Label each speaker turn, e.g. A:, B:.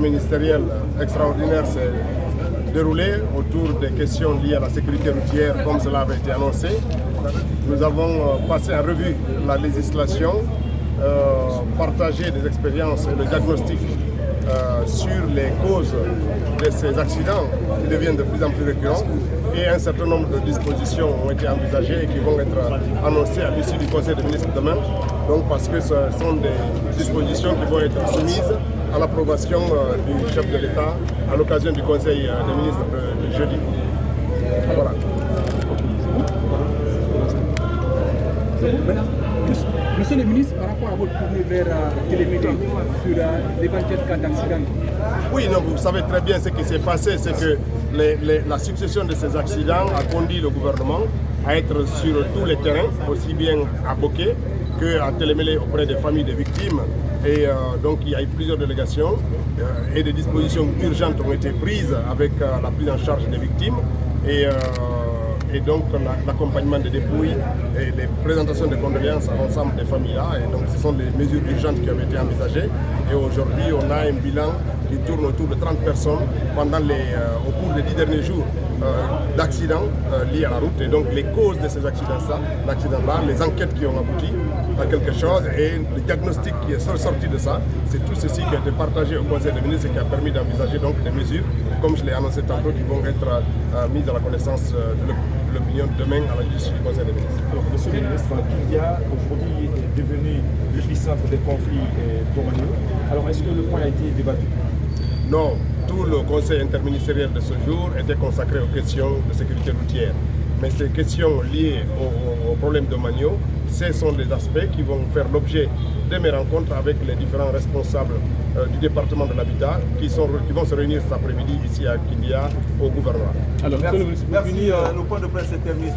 A: Ministériel extraordinaire s'est déroulé autour des questions liées à la sécurité routière, comme cela avait été annoncé. Nous avons passé en revue la législation, partagé des expériences et le diagnostic sur les causes de ces accidents qui deviennent de plus en plus récurrents, et un certain nombre de dispositions ont été envisagées et qui vont être annoncées à l'issue du Conseil des ministres demain. Donc parce que ce sont des dispositions qui vont être soumises à l'approbation du chef de l'État à l'occasion du Conseil des ministres de jeudi. Voilà.
B: Monsieur le ministre, par rapport à votre tournée vers Télémédé sur l'éventuel cas d'accident.
A: Oui, non, vous savez très bien ce qui s'est passé, c'est que la succession de ces accidents a conduit le gouvernement à être sur tous les terrains, aussi bien à Boké qu'à Télémélé auprès des familles des victimes. Et donc il y a eu plusieurs délégations et des dispositions urgentes ont été prises avec la prise en charge des victimes et donc l'accompagnement des dépouilles et les présentations de condoléances à l'ensemble des familles-là. Et donc ce sont des mesures urgentes qui avaient été envisagées. Et aujourd'hui, on a un bilan qui tourne autour de 30 personnes au cours des 10 derniers jours d'accidents liés à la route. Et donc les causes de ces accidents-là, les enquêtes qui ont abouti à quelque chose et le diagnostic qui est sorti de ça, c'est tout ceci qui a été partagé au Conseil des ministres et qui a permis d'envisager donc des mesures, comme je l'ai annoncé tantôt, qui vont être mises à la connaissance de l'opinion demain à l'issue du Conseil des ministres.
C: Alors, monsieur le ministre, Kidia aujourd'hui est devenu l'épicentre des conflits domaniaux. Alors, est-ce que le point a été débattu?
A: Non, tout le Conseil interministériel de ce jour était consacré aux questions de sécurité routière. Mais ces questions liées aux problèmes domaniaux, ce sont des aspects qui vont faire l'objet de mes rencontres avec les différents responsables du département de l'habitat qui vont se réunir cet après-midi ici à Kidia au gouvernement.
D: Alors, merci. Le point de presse est terminé.